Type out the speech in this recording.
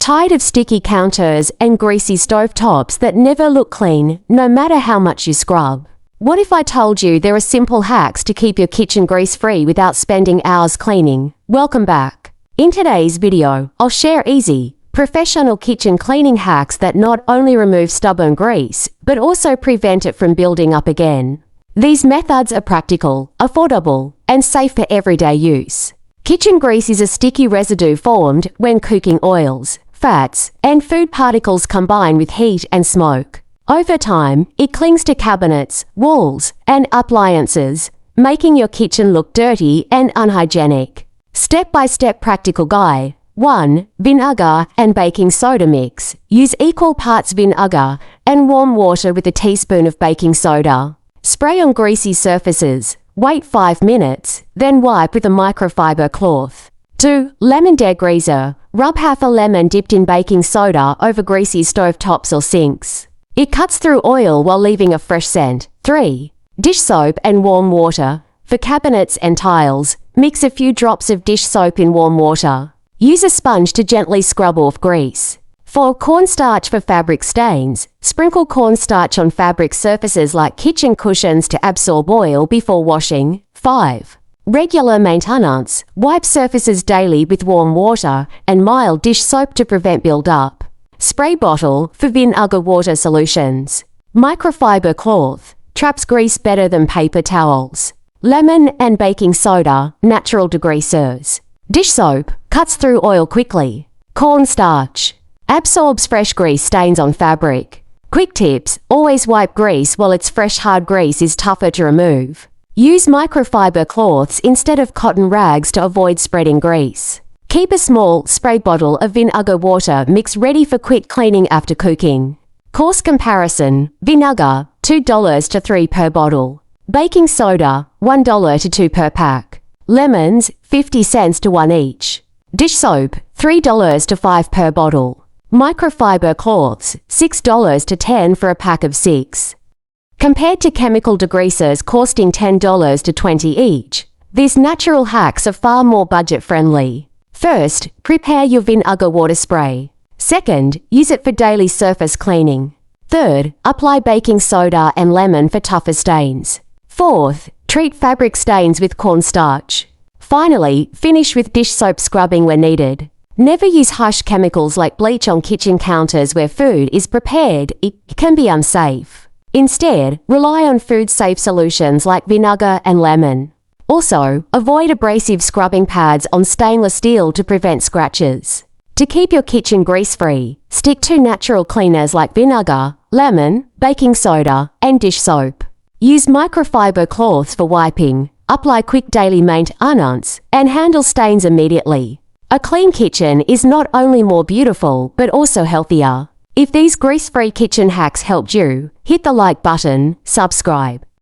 Tired of sticky counters and greasy stovetops that never look clean, no matter how much you scrub? What if I told you there are simple hacks to keep your kitchen grease-free without spending hours cleaning? Welcome back. In today's video, I'll share easy, professional kitchen cleaning hacks that not only remove stubborn grease, but also prevent it from building up again. These methods are practical, affordable, and safe for everyday use. Kitchen grease is a sticky residue formed when cooking oils, fats, and food particles combine with heat and smoke. Over time, it clings to cabinets, walls, and appliances, making your kitchen look dirty and unhygienic. Step-by-step practical guide. 1. Vinegar and baking soda mix. Use equal parts vinegar and warm water with a teaspoon of baking soda. Spray on greasy surfaces. Wait 5 minutes, then wipe with a microfiber cloth. 2. Lemon degreaser. Rub half a lemon dipped in baking soda over greasy stovetops or sinks. It cuts through oil while leaving a fresh scent. 3. Dish soap and warm water. For cabinets and tiles, mix a few drops of dish soap in warm water. Use a sponge to gently scrub off grease. 4. Cornstarch for fabric stains. Sprinkle cornstarch on fabric surfaces like kitchen cushions to absorb oil before washing. 5. Regular maintenance. Wipe surfaces daily with warm water and mild dish soap to prevent build-up. Spray bottle for vinegar water solutions. Microfiber cloth. Traps grease better than paper towels. Lemon and baking soda, natural degreasers. Dish soap cuts through oil quickly. Cornstarch absorbs fresh grease stains on fabric. Quick tips: always wipe grease while it's fresh. Hard grease is tougher to remove. Use microfiber cloths instead of cotton rags to avoid spreading grease. Keep a small spray bottle of vinegar water mix ready for quick cleaning after cooking. Cost comparison: vinegar $2 to $3 per bottle. Baking soda $1 to $2 per pack. Lemons 50 cents to 1 each. Dish soap $3 to $5 per bottle. Microfiber cloths $6 to $10 for a pack of 6. Compared to chemical degreasers costing $10 to $20 each, these natural hacks are far more budget-friendly. First, prepare your vinegar water spray. Second, use it for daily surface cleaning. Third, apply baking soda and lemon for tougher stains. Fourth, treat fabric stains with cornstarch. Finally, finish with dish soap scrubbing where needed. Never use harsh chemicals like bleach on kitchen counters where food is prepared. It can be unsafe. Instead, rely on food-safe solutions like vinegar and lemon. Also, avoid abrasive scrubbing pads on stainless steel to prevent scratches. To keep your kitchen grease-free, stick to natural cleaners like vinegar, lemon, baking soda, and dish soap. Use microfiber cloths for wiping, apply quick daily maintenance, and handle stains immediately. A clean kitchen is not only more beautiful, but also healthier. If these grease-free kitchen hacks helped you, hit the like button, subscribe,